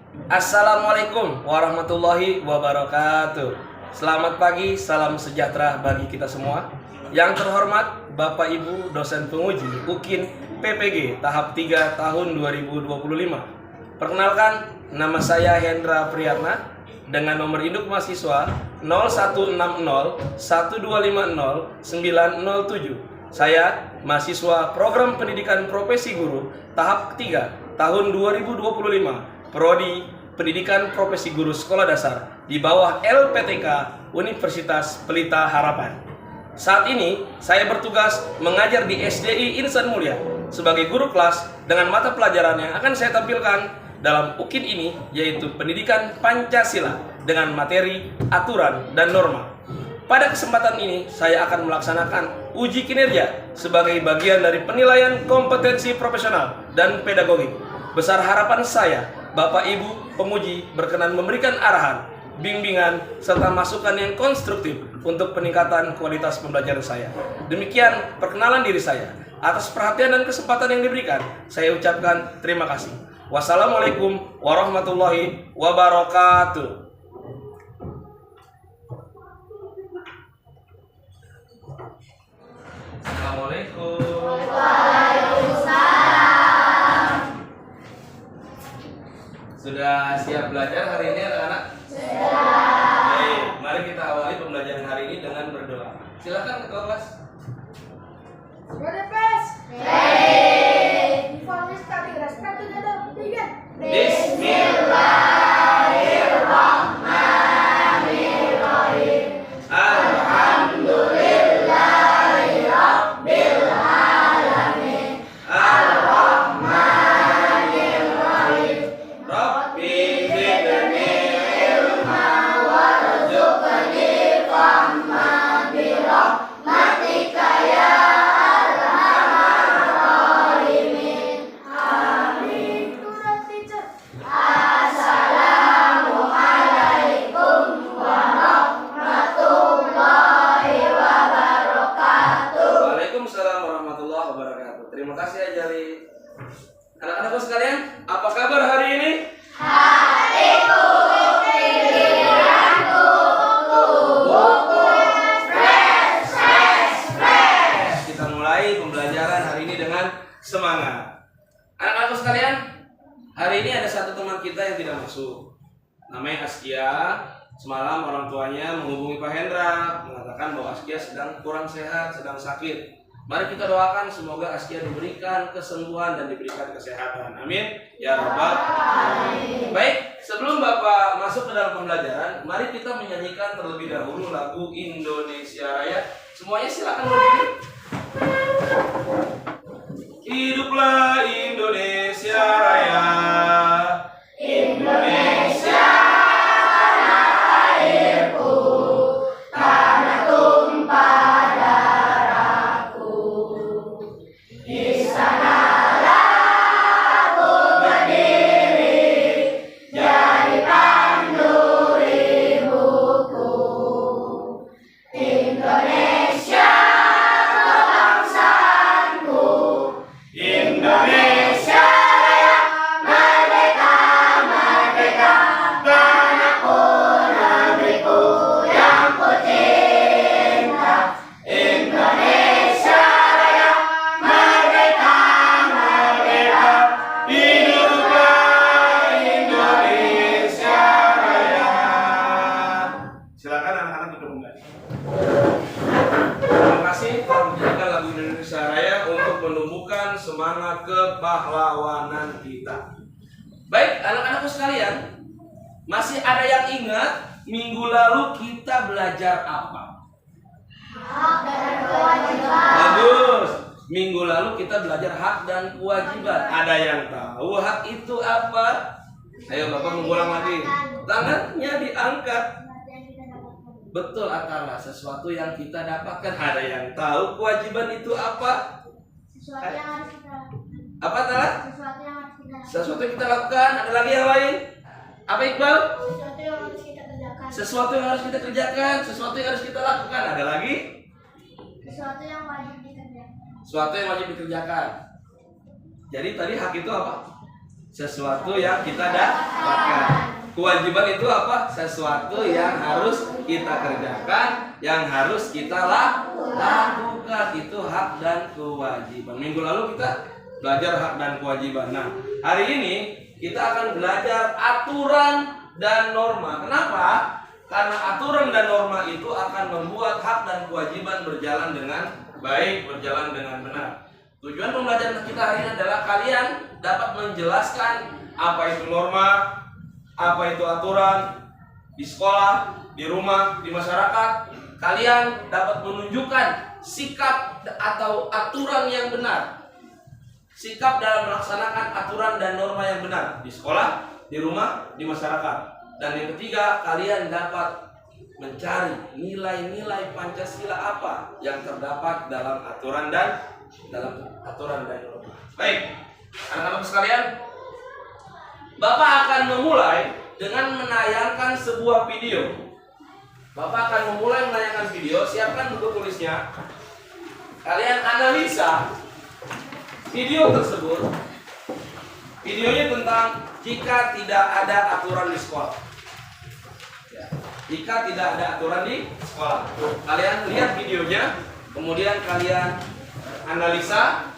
Assalamualaikum warahmatullahi wabarakatuh. Selamat pagi, salam sejahtera bagi kita semua. Yang terhormat Bapak Ibu dosen penguji UKIN PPG tahap 3 tahun 2025. Perkenalkan, nama saya Hendra Priyatna dengan nomor induk mahasiswa 0160 1250 907. Saya mahasiswa Program Pendidikan Profesi Guru tahap 3 tahun 2025. Prodi Pendidikan Profesi Guru Sekolah Dasar di bawah LPTK Universitas Pelita Harapan. Saat ini saya bertugas mengajar di SDI Insan Mulia sebagai guru kelas dengan mata pelajaran yang akan saya tampilkan dalam UKIN ini, yaitu Pendidikan Pancasila dengan materi aturan dan norma. Pada kesempatan ini saya akan melaksanakan uji kinerja sebagai bagian dari penilaian kompetensi profesional dan pedagogik. Besar harapan saya Bapak Ibu penguji berkenan memberikan arahan, bimbingan, serta masukan yang konstruktif untuk peningkatan kualitas pembelajaran saya. Demikian perkenalan diri saya. Atas perhatian dan kesempatan yang diberikan, saya ucapkan terima kasih. Wassalamualaikum warahmatullahi wabarakatuh. Assalamualaikum. Sudah siap belajar hari ini anak-anak? Sudah. Baik, mari kita awali pembelajaran hari ini dengan berdoa. Silakan ketua kelas. Ready, please. Ready. Before we start, respect together. Begin. Bismillahirrahmanirrahim. Alhamdulillahirabbil alamin. Ar-Rahmanirrahim. Rabbi zidni ilma warzuqni fahma bi rahmatika ya arhamar rahimin. Amin. Student teacher. Assalamualaikum warahmatullahi wabarakatuh. Waalaikumsalam warahmatullahi wabarakatuh. Terima kasih ya Jali. Anak-anakku sekalian, apa kabar hari ini? Kita mulai pembelajaran hari ini dengan semangat. Anak-anakku sekalian, hari ini ada satu teman kita yang tidak masuk. Namanya Askia. Semalam orang tuanya menghubungi Pak Hendra, mengatakan bahwa Askia sedang kurang sehat, sedang sakit. Mari kita doakan semoga Askia diberikan kesembuhan dan diberikan kesehatan. Amin. Ya Rabbal Alamin. Baik, sebelum Bapak masuk ke dalam pembelajaran, mari kita menyanyikan terlebih dahulu lagu Indonesia Raya. Semuanya silakan berdiri. Hiduplah Indonesia Raya. Indonesia tanah airku, tanah tumpah darahku. Di sanalah aku berdiri, jadi pandu ibuku. Indonesia kebangsaanku, Indonesia Raya, merdeka, merdeka, tanahku, negeriku yang ku cinta. Indonesia Raya, merdeka, merdeka, hiduplah Indonesia Raya. Silakan anak-anak duduk kembali. Terima kasih telah menyanyikan lagu Indonesia Raya untuk menumbuhkan semangat kepahlawanan kita. Baik, anak-anakku sekalian, masih ada yang ingat minggu lalu kita belajar apa? Hak dan kewajiban. Bagus. Minggu lalu kita belajar hak dan kewajiban. Ada yang tahu hak itu apa? Ayo Bapak mengulang lagi. Tangannya diangkat. Betul Atala, sesuatu yang kita dapatkan. Ada yang tahu kewajiban itu apa? Sesuatu yang harus kita lakukan. Apa Atala? Sesuatu yang harus kita lakukan. Sesuatu yang kita lakukan. Ada lagi yang lain? Apa Iqbal? Sesuatu yang harus kita kerjakan. Sesuatu yang harus kita kerjakan. Sesuatu yang harus kita lakukan. Ada lagi? Sesuatu yang wajib dikerjakan. Sesuatu yang wajib dikerjakan. Jadi tadi hak itu apa? sesuatu yang kita dapatkan. Kewajiban itu apa? Sesuatu yang harus kita kerjakan, yang harus kita lakukan. Itu hak dan kewajiban. Minggu lalu kita belajar hak dan kewajiban. Nah, hari ini kita akan belajar aturan dan norma. Kenapa? Karena aturan dan norma itu akan membuat hak dan kewajiban berjalan dengan baik, berjalan dengan benar. Tujuan pembelajaran kita hari ini adalah kalian dapat menjelaskan apa itu norma, apa itu aturan di sekolah, di rumah, di masyarakat. Kalian dapat menunjukkan sikap atau aturan yang benar. Sikap dalam melaksanakan aturan dan norma yang benar di sekolah, di rumah, di masyarakat. Dan yang ketiga, kalian dapat mencari nilai-nilai Pancasila apa yang terdapat dalam aturan dan norma. Baik, anak-anak sekalian, Bapak akan memulai dengan menayangkan sebuah video. Bapak akan memulai menayangkan video. Siapkan buku tulisnya. Kalian analisa video tersebut. Videonya tentang jika tidak ada aturan di sekolah. Ya, jika tidak ada aturan di sekolah. Kalian lihat videonya, kemudian kalian analisa,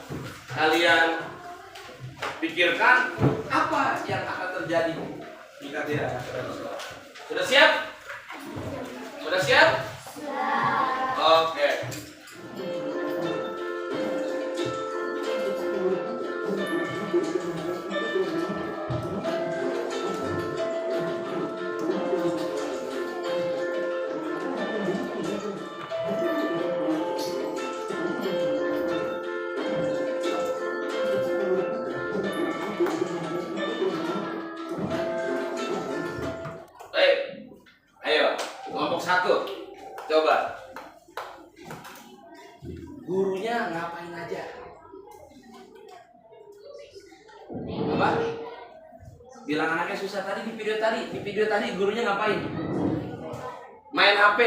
kalian pikirkan apa yang akan terjadi jika tidak ada aturan di sekolah. Sudah siap? Sudah siap? Oke. Satu, coba. Gurunya ngapain aja? Apa? Bilang anaknya susah tadi di video tadi gurunya ngapain? Main HP.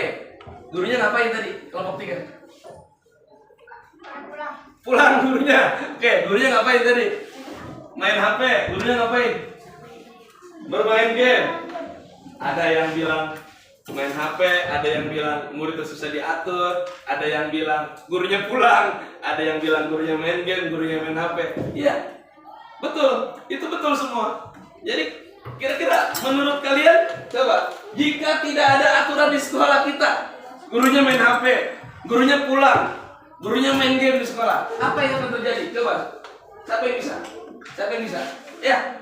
Gurunya ngapain tadi? Kelompok 3. Pulang gurunya. Oke, gurunya ngapain tadi? Main HP. Gurunya ngapain? Bermain game. Ada yang bilang main HP, ada yang bilang muridnya susah diatur, ada yang bilang gurunya pulang, ada yang bilang gurunya main game, gurunya main HP. Iya, betul, itu betul semua. Jadi kira-kira menurut kalian, coba, jika tidak ada aturan di sekolah kita, gurunya main HP, gurunya pulang, gurunya main game di sekolah, apa yang akan terjadi? Coba, siapa yang bisa? Siapa yang bisa? Ya.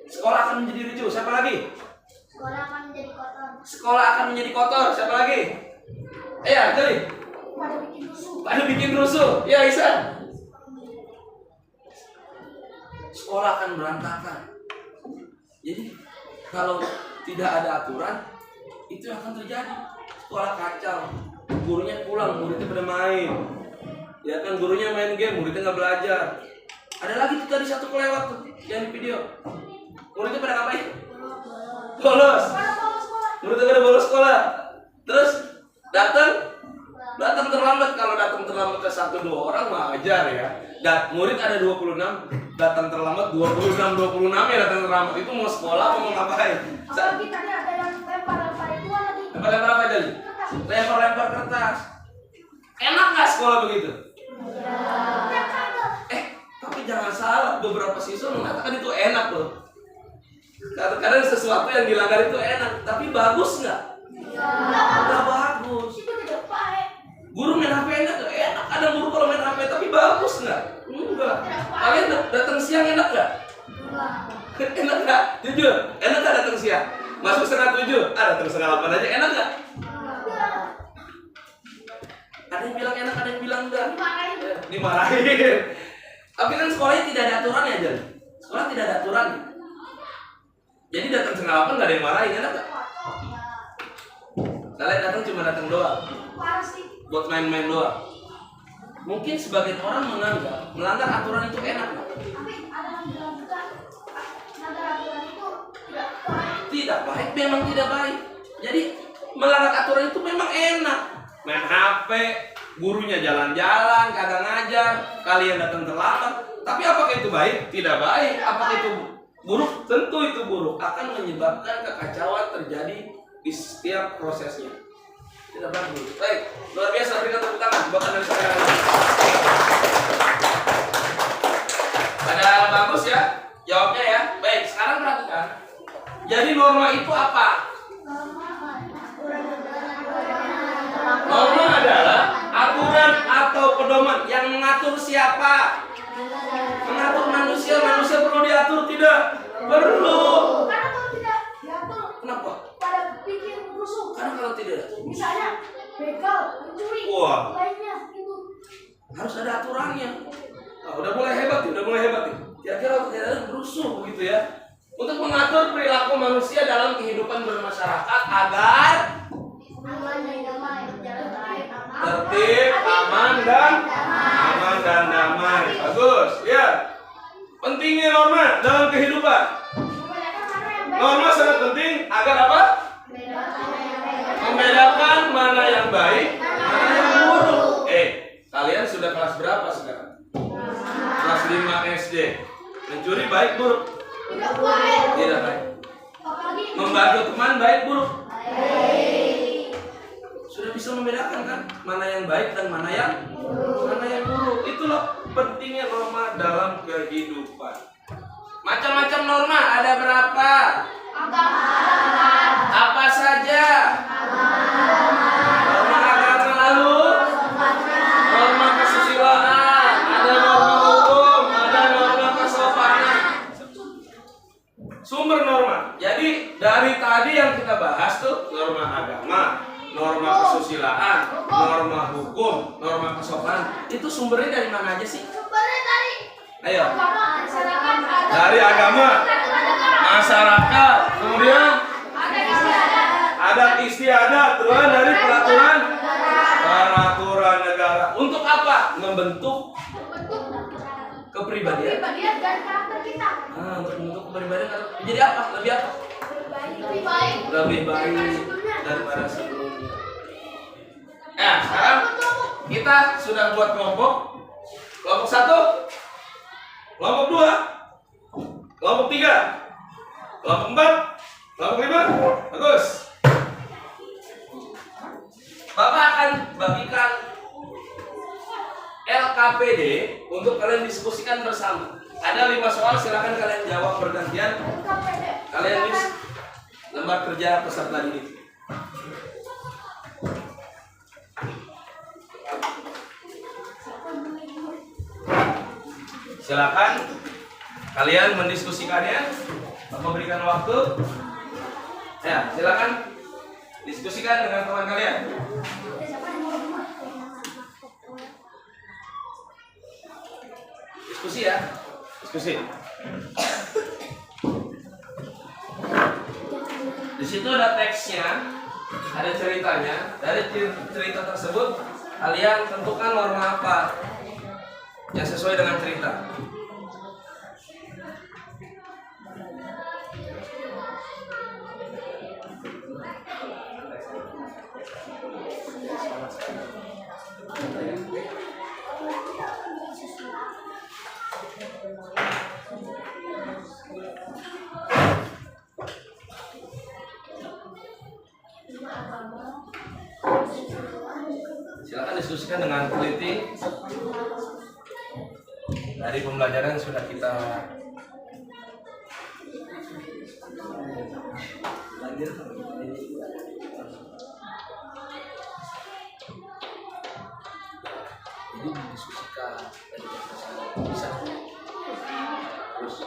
Sekolah akan menjadi ricuh. Siapa lagi? Sekolah akan menjadi kotor. Sekolah akan menjadi kotor. Siapa lagi? Jadi. Pada bikin rusuh. Ya, Isa. Sekolah akan berantakan. Jadi kalau tidak ada aturan, itu akan terjadi. Sekolah kacau. Gurunya pulang, muridnya pada main. Ya kan, gurunya main game, muridnya nggak belajar. Ada lagi tuh tadi satu kelewat tuh yang di video. Muridnya pada ngapain? Bolos. Muridnya pada bolos sekolah. Terus datang terlambat. Kalau datang terlambat ke 1-2 orang mah wajar ya. Murid ada 26, datang terlambat 26 ya datang terlambat. Itu mau sekolah apa mau ngapain? Apalagi tadi ada yang lempar itu lagi. Lempar apa aja? Lempar kertas. Enak nggak sekolah begitu? Tapi jangan salah, beberapa siswa mengatakan itu enak loh. Kadang-kadang sesuatu yang dilanggar itu enak, tapi bagus nggak? Nggak bagus. Itu tidak baik. Guru main HP enak nggak? Enak. Ada guru kalau main HP tapi bagus nggak? Enggak. Kalian datang siang enak nggak? Enak nggak? Jujur, enak nggak datang siang? Masuk 6:30, datang 7:30 aja enak nggak? Ada yang bilang enak, ada yang bilang enggak. Dimarahin. Tapi kan sekolahnya tidak ada aturan ya, Jan. Sekolah tidak ada aturan. Jadi datang 7:30 nggak ada yang marahin, enak nggak? Kalian datang cuma datang doang, buat main-main doang. Mungkin sebagian orang menganggap melanggar aturan itu enak. Tapi ada yang bilang juga melanggar aturan itu tidak baik. Tidak baik, memang tidak baik. Jadi melanggar aturan itu memang enak. Main HP, Gurunya jalan-jalan, kagak ngajar, kalian datang terlambat. Tapi apakah itu baik? Tidak baik. Apakah itu buruk? Tentu itu buruk. Akan menyebabkan kekacauan terjadi di setiap prosesnya. Tidak bagus. Baik, luar biasa, berikan tepuk tangan buat Anda sekalian. Pada bagus ya jawabnya ya. Baik, sekarang perhatikan. Jadi norma itu apa? Norma adalah aturan atau pedoman yang mengatur siapa? Mengatur manusia. Manusia perlu diatur tidak? Perlu. Karena kalau tidak diatur, Kenapa? pada bikin rusuh. Karena kalau tidak, Misalnya begal, mencuri, Wah. lainnya itu. harus ada aturannya. Nah, udah mulai hebat nih. Kira-kira tidak berusuh begitu ya. Untuk mengatur perilaku manusia dalam kehidupan bermasyarakat agar Aman dan damai, jalan baik, tertib, aman dan damai. Bagus, ya. Pentingnya norma dalam kehidupan. Norma sangat penting agar apa? Membedakan mana yang baik, mana yang buruk. Kalian sudah kelas berapa sekarang? Kelas 5 SD. Mencuri baik buruk? Tidak baik. Tidak baik. Apalagi Membantu teman baik buruk? Sudah bisa membedakan kan mana yang baik dan mana yang buruk. Itulah pentingnya norma dalam kehidupan. Macam-macam norma ada berapa? Apa saja? Norma agama, lalu norma kesusilaan, ada norma hukum, ada norma kesopanan. Sumber norma. Jadi dari tadi yang kita bahas tuh norma agama, norma kesusilaan, norma hukum, norma kesopanan. Itu sumbernya dari mana aja sih? sumbernya dari Ayo. agama, masyarakat, Dari agama, masyarakat, kemudian adat istiadat, terus dari peraturan negara. Untuk apa? Membentuk kepribadian. kepribadian dan karakter kita. Untuk membentuk kepribadian. Jadi apa? Lebih apa? Lebih baik daripada sebelumnya. Nah, sekarang kita sudah buat kelompok. Kelompok 1, kelompok 2, kelompok 3, kelompok 4, kelompok 5. Bagus. Bapak akan bagikan LKPD untuk kalian diskusikan bersama. Ada 5 soal, silakan kalian jawab bergantian. Kalian tulis lembar kerja peserta didik. Silakan kalian mendiskusikannya, memberikan waktu. Ya, silakan diskusikan dengan teman kalian. Diskusi ya, diskusi. Di situ ada teksnya, ada ceritanya. Dari cerita tersebut, kalian tentukan norma apa yang sesuai dengan cerita. Silakan diskusikan dengan teliti dari pembelajaran yang sudah kita jadi didiskusikan bisa terus.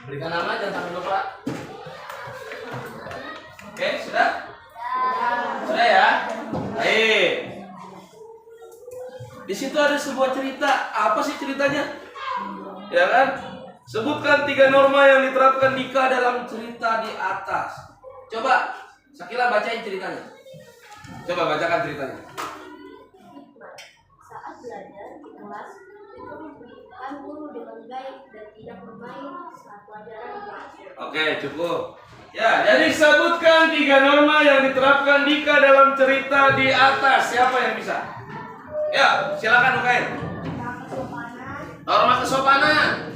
Berikan nama, jangan sampai lupa. Oke, sudah? Sudah ya? Baik. Di situ ada sebuah cerita. Apa sih ceritanya? Ya kan? Sebutkan 3 norma yang diterapkan Dika dalam cerita di atas. Coba, Sakila bacain ceritanya. Coba bacakan ceritanya. Saat belajar di kelas, itu memperhatikan guru dengan baik dan tidak bermain saat pelajaran berlangsung. Oke, cukup. Ya, jadi sebutkan 3 norma yang diterapkan Dika dalam cerita di atas. Siapa yang bisa? Ya, silakan Ukain. Norma kesopanan.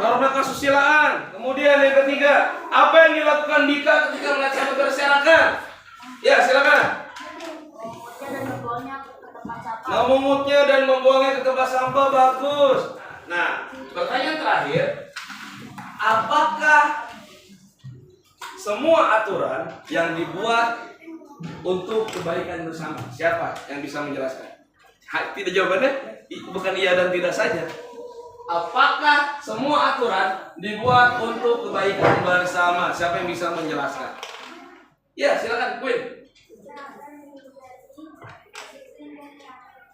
Norma kesusilaan. Kemudian yang ketiga, apa yang dilakukan Dika ketika melihat sahabat berserakan? Ya, silakan. Memungutnya dan membuangnya ke tempat sampah. Bagus. Nah, pertanyaan terakhir, apakah semua aturan yang dibuat untuk kebaikan bersama? Siapa yang bisa menjelaskan? Tidak, jawabannya bukan iya dan tidak saja. Apakah semua aturan dibuat untuk kebaikan bersama? Siapa yang bisa menjelaskan? Ya, silakan, Queen.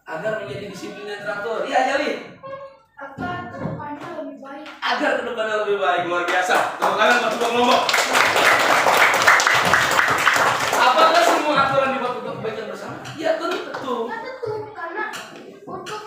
Agar menjadi disiplin dan teratur. Iya, Jalin. Agar kedepannya lebih baik. Agar kedepannya lebih baik. Luar biasa. Tepuk tangan buat Tukang Lombok. Apakah semua aturan dibuat untuk kebaikan bersama? Ya, tentu. Ya tentu, karena untuk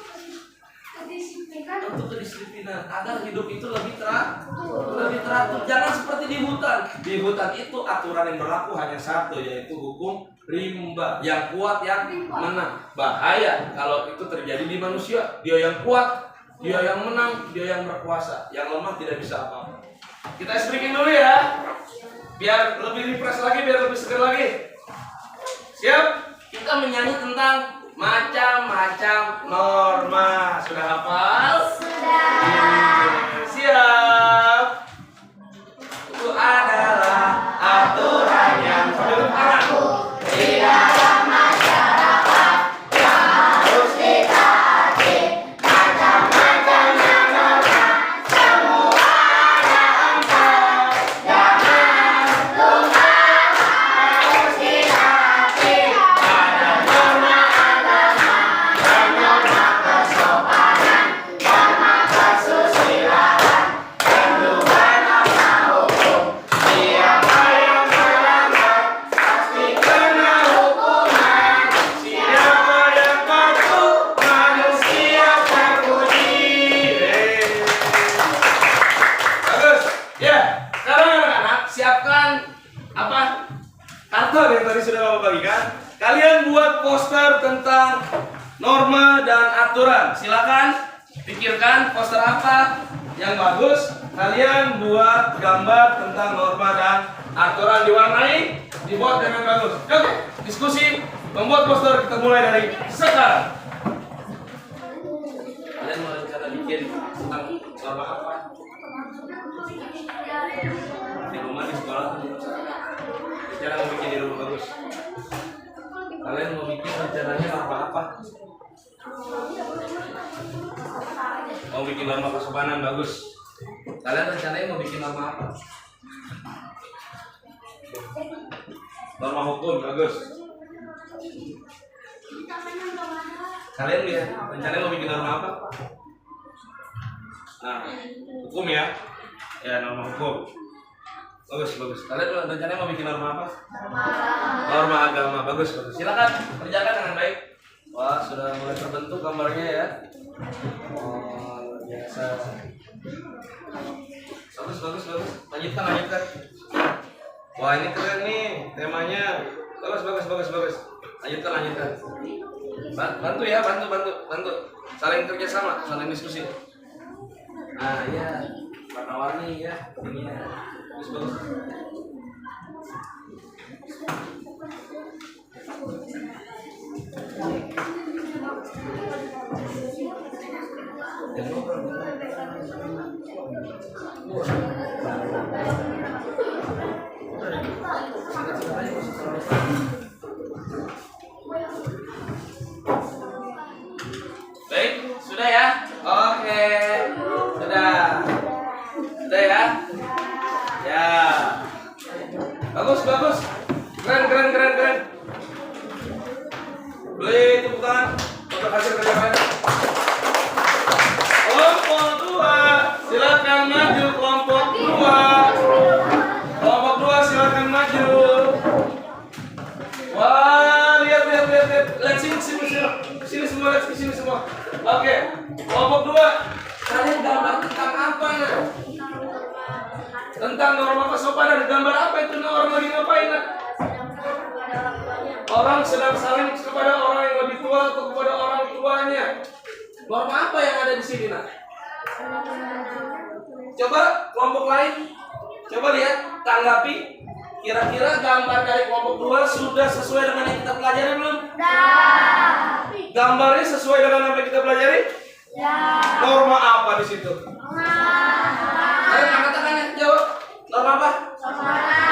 kedisiplinan. Untuk kedisiplinan, agar hidup itu lebih teratur. Jangan seperti di hutan. Di hutan itu aturan yang berlaku hanya satu, yaitu hukum rimba. Yang kuat yang menang. Bahaya kalau itu terjadi di manusia. Dia yang kuat, dia yang menang, dia yang berkuasa. Yang lemah tidak bisa apa-apa. Kita speaking dulu ya, biar lebih refresh lagi, biar lebih segar lagi. Siap? Kita menyanyi tentang macam-macam norma. Sudah hafal? Sudah. Siap. Itu adalah aturan yang berlaku di dalam masyarakat yang harus ditaati. Macam-macamnya norma, semua ada 4. Jangan lupa harus ditaati. Ada norma agama dan norma kesopanan, norma kesusilaan, dan juga norma hukum. Siapa yang melanggar pasti kena hukuman. Siapa yang patuh manusia terpuji. Bagus. Ya, sekarang anak-anak siapkan apa? Karton yang tadi sudah Bapak bagikan. Kalian buat poster tentang norma dan aturan. Silakan pikirkan poster apa yang bagus. Kalian buat gambar tentang norma dan aturan, diwarnai, dibuat dengan bagus. Oke, diskusi membuat poster kita mulai dari sekarang. Kalian mau rencana bikin tentang norma apa? Di rumah, di sekolah, di masyarakat. Rencana mau bikin di rumah bagus. Kalian mau bikin rencananya norma apa? Mau bikin norma kesopanan bagus. Kalian rencananya mau bikin norma apa? Norma hukum bagus. Kalian lihat rencananya mau bikin norma apa? Nah, hukum ya. Ya, norma hukum. Bagus, bagus. Kalian rencananya mau bikin norma apa? Norma agama. Bagus, bagus. Silakan kerjakan dengan baik. Wah, sudah mulai terbentuk gambarnya ya. Oh, luar biasa. Bagus, bagus, bagus. Lanjutkan, lanjutkan. Wah, ini keren nih temanya. Bagus, bagus, bagus, bagus. Lanjutkan, lanjutkan. Bantu ya, bantu. Saling kerjasama, saling diskusi. Nah, iya. Warna-warni ya. Ini ya. Bagus, bagus. Baik, sudah ya? Oke. Sudah. Sudah ya? Ya. Bagus, bagus. Keren. Boleh tepuk tangan untuk hasil kerja kalian. Kelompok 2, silakan. maju kelompok 2. Kelompok 2 silakan maju. Wah, lihat. Lihat sini semua, lihat sini semua. Oke, kelompok 2. Kalian gambar tentang apa ya? Tentang norma kesopanan. Gambar apa itu? Orang lagi ngapain? Nak? Orang sedang saling kepada orang yang lebih tua atau kepada orang tuanya. Norma apa yang ada di sini, Nak? Coba kelompok lain, coba lihat, tanggapi. Kira-kira gambar dari kelompok 2 sudah sesuai dengan yang kita pelajari belum? Gambarnya sesuai dengan apa yang kita pelajari? Norma apa di situ? Ayo angkat tangannya, jawab. Norma apa?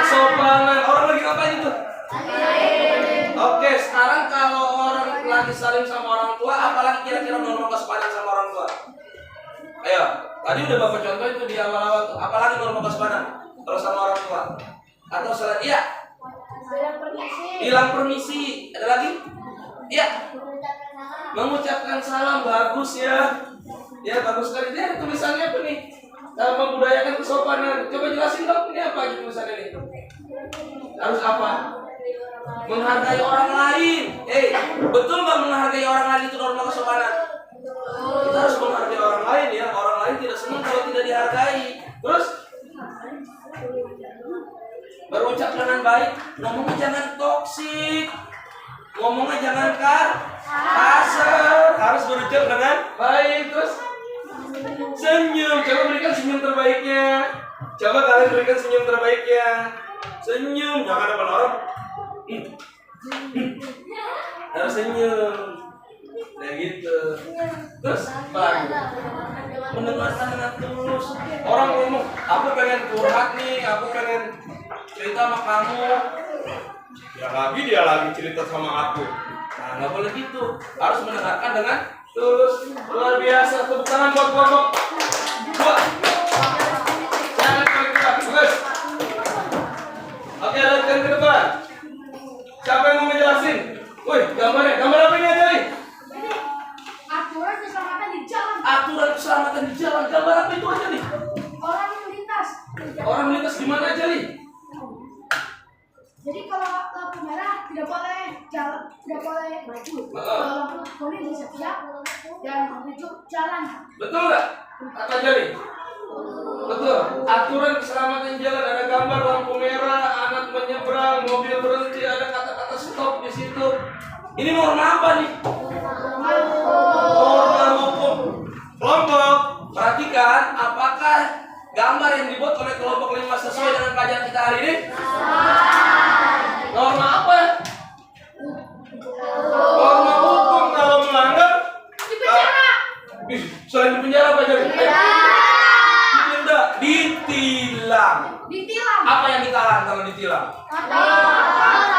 Kesopanan. Orang lagi ngapain itu? Oke, sekarang kalau orang lagi saling sama orang tua, apalagi kira-kira norma kesopanan sama orang tua? Ayo, tadi udah Bapak contoh itu di awal-awal tuh. Apalagi norma kesopanan kalau sama orang tua? Atau salah? Iya. Bilang permisi. Ada lagi? Iya. Mengucapkan salam. Bagus ya. Ya bagus sekali. Dia ada tulisannya apa nih? Membudayakan kesopanan. Coba jelasin dong. Ini apa aja tulisannya ini? Harus apa? Menghargai orang lain. Betul nggak menghargai orang lain itu norma kesopanan? Kita harus menghargai orang lain ya. Orang lain tidak senang kalau tidak dihargai. Terus berucap dengan baik. Ngomongnya jangan toksik. Ngomongnya jangan kasar. Harus berucap dengan baik. Terus senyum. Coba berikan senyum terbaiknya. Coba kalian berikan senyum terbaiknya. Senyum. Jangan depan orang. Harus senyum. Nah gitu. Terus baru mendengarkan dengan tulus. Orang ngomong, aku pengen curhat nih, aku pengen cerita sama kamu. Ya lagi dia lagi cerita sama aku. Nah nggak boleh gitu. Harus mendengarkan dengan tulus. Luar biasa. Tepuk tangan buat kelompok 2. Jangan balik ke depan. Bagus. Oke, lanjutkan ke depan. Siapa yang mau ngejelasin? Woi, gambarnya. Gambar apa ini aja nih? Aturan keselamatan di jalan. Aturan keselamatan di jalan. Gambar apa itu aja nih? Orang melintas. Orang melintas di mana aja nih? Jadi kalau lampu merah tidak boleh jalan, tidak boleh maju. Kalau lampu kuning bisa siap dan lampu hijau jalan. Betul nggak? Apa aja nih? Betul. Aturan keselamatan jalan ada gambar lampu merah, anak menyeberang, mobil berhenti, ada kata-kata stop di situ. Ini norma apa nih? Norma hukum. Kelompok, perhatikan apakah gambar yang dibuat oleh kelompok 5 sesuai dengan pelajaran kita hari ini? Norma apa? Norma hukum. Kalau melanggar dipenjara. Selain dipenjara apa jadi? Didenda, ditilang. Apa yang ditahan kalau ditilang?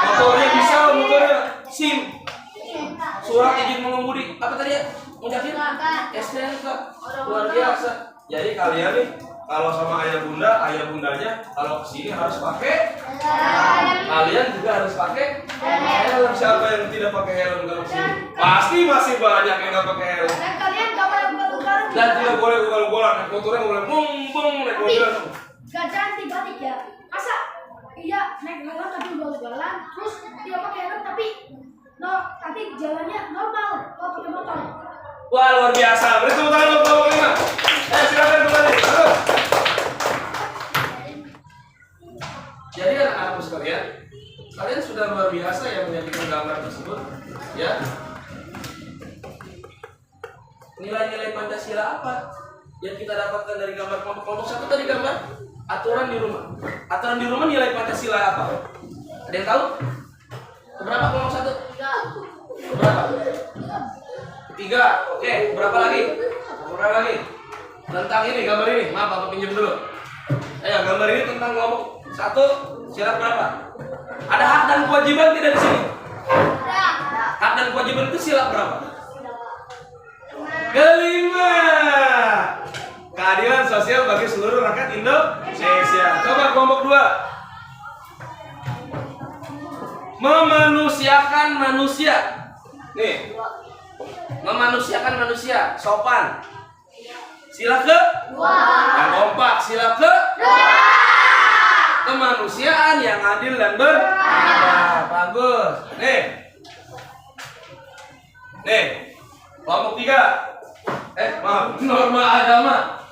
Motornya bisa, motornya SIM. Surat izin mengemudi. Apa tadi ya? Mujahid? STNK. Luar biasa. Jadi kalian nih kalau sama ayah bundanya kalau kesini harus pakai. Kalian juga harus pakai helm. Siapa yang tidak pakai helm kalau kesini? Pasti masih banyak yang nggak pakai helm. Dan kalian gak boleh ugal-ugalan. Dan tidak boleh ugal-ugalan. Naik motornya nggak boleh bung naik mobilnya. Gak jangan dibalik ya. Masa iya naik motor tapi ugal-ugalan, terus tidak pakai helm tapi jalannya normal kalau pakai motor. Wah luar biasa. Beri tepuk tangan untuk kelompok 5. Silakan kembali. Terus. Jadi anak-anakku sekalian, kalian sudah luar biasa ya menjadikan gambar tersebut, ya. Nilai-nilai Pancasila apa yang kita dapatkan dari gambar kelompok 1 tadi gambar aturan di rumah. Aturan di rumah nilai Pancasila apa? Ada yang tahu? Berapa kelompok 1? Berapa? 3. Oke, berapa lagi? Berapa lagi? Tentang ini, gambar ini. Maaf, Bapak pinjam dulu. Ayo, gambar ini tentang kelompok 1. Syarat berapa? Ada hak dan kewajiban tidak di sini? Hak dan kewajiban itu sila berapa? Kelima. Keadilan sosial bagi seluruh rakyat Indonesia. Coba kelompok 2. Memanusiakan manusia. Nih. Memanusiakan manusia, sopan. Sila ke? Yang kompak. Sila ke? Kemanusiaan yang adil dan beradab. Bagus. Nih, kelompok 3. Maaf, norma agama.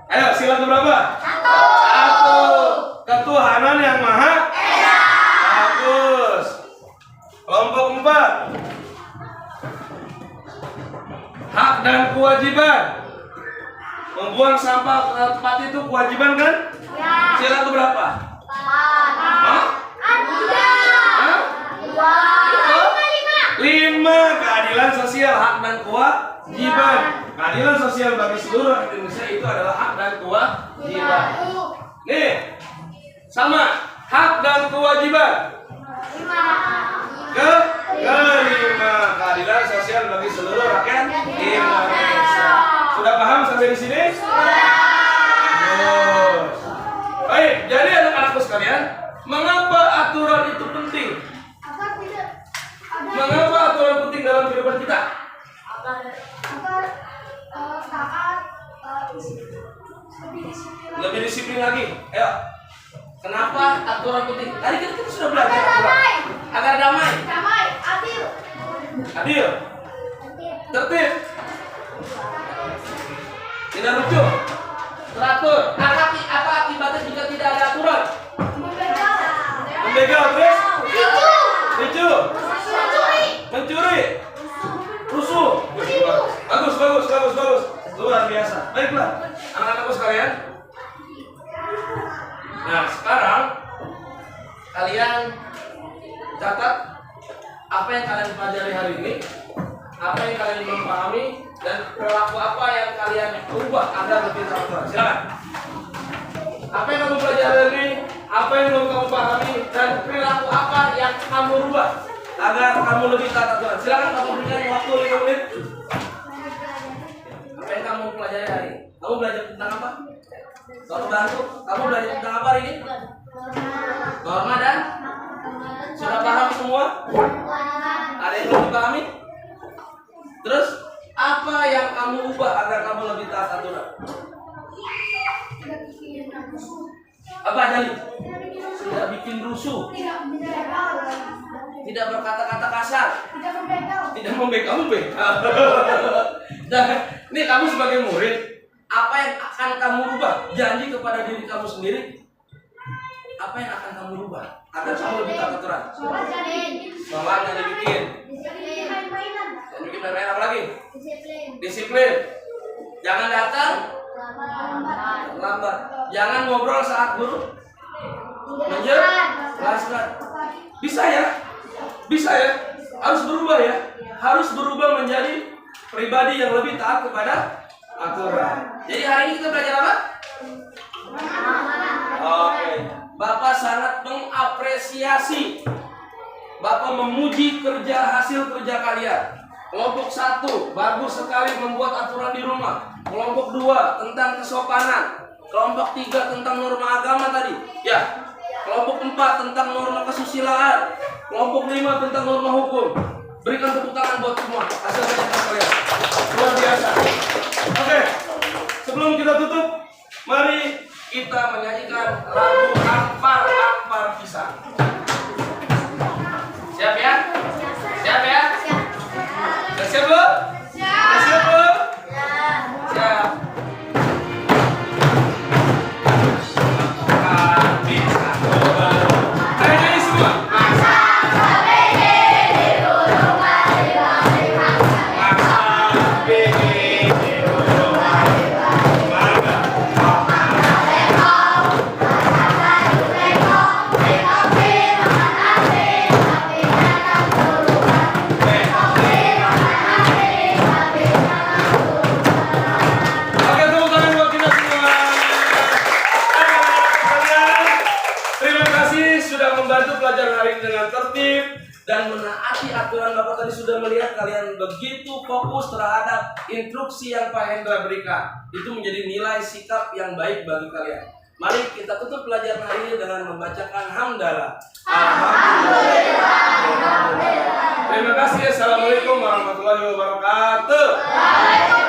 Ayo, sila ke berapa? 1. Ketuhanan yang Maha Esa. Bagus. Kelompok 4. Hak dan kewajiban. Membuang sampah ke tempat itu kewajiban kan? Sila ke berapa? 5. Keadilan sosial, hak dan kewajiban. Keadilan sosial bagi seluruh rakyat Indonesia itu adalah hak dan kewajiban. Nih, sama hak dan kewajiban. Kelima, keadilan sosial bagi seluruh rakyat Indonesia. Sudah paham sampai di sini? Baik, jadi anak-anakku sekalian, mengapa aturan itu penting? Mengapa aturan penting dalam kehidupan kita? Lebih disiplin lagi. Ayo. Kenapa aturan penting? Tadi kita sudah belajar aturan. Agar damai. Adil. Tertib. Tidak lucu. Teratur. Apa akibatnya jika tidak ada aturan? Membegal, terus? Ricu. Mencuri. Rusuh. Bagus. Luar biasa. Baiklah, anak-anakku sekalian. Nah, sekarang kalian catat apa yang kalian pelajari hari ini, apa yang kalian belum pahami, dan perilaku apa yang kalian ubah agar lebih teratur. Silakan. Apa yang kamu pelajari hari ini, apa yang belum kamu pahami, dan perilaku apa yang kamu ubah agar kamu lebih teratur. Silakan kamu berikan waktu 5 menit. Apa yang kamu pelajari hari ini? Kamu belajar tentang apa? Kamu bantu. Kamu belajar tentang apa hari ini? Norma dan sudah paham semua? Ada yang belum dipahami? Terus apa yang kamu ubah agar kamu lebih taat aturan? Apa jadi? Tidak bikin rusuh. Tidak berkata-kata kasar. Tidak membegal. Dan ini kamu sebagai murid, apa yang akan kamu rubah? Janji kepada diri kamu sendiri. Apa yang akan kamu rubah agar kamu lebih taat aturan? Sholat yang dibikin. Dan bikin main apa lagi? Disiplin. Jangan datang lambat. Jangan ngobrol saat guru menjelaskan. Bisa ya? Harus berubah ya. Harus berubah menjadi pribadi yang lebih taat kepada aturan. Jadi hari ini kita belajar apa? Oke. Bapak sangat mengapresiasi. Bapak memuji hasil kerja kalian. Kelompok 1 bagus sekali membuat aturan di rumah. Kelompok 2 tentang kesopanan. Kelompok 3 tentang norma agama tadi. Ya. Kelompok 4 tentang norma kesusilaan. Kelompok 5 tentang norma hukum. Berikan tepuk tangan buat semua hasil kerja kalian. Luar biasa. Oke. Sebelum kita tutup, mari kita menyanyikan lagu Ampar-Ampar Pisang. Siap ya? Siap ya? Siap belum? Siap belum? Siap. Dan menaati aturan. Bapak tadi sudah melihat kalian begitu fokus terhadap instruksi yang Pak Hendra berikan. Itu menjadi nilai sikap yang baik bagi kalian. Mari kita tutup pelajaran hari ini dengan membacakan hamdalah. Alhamdulillah. Terima kasih. Assalamualaikum warahmatullahi wabarakatuh.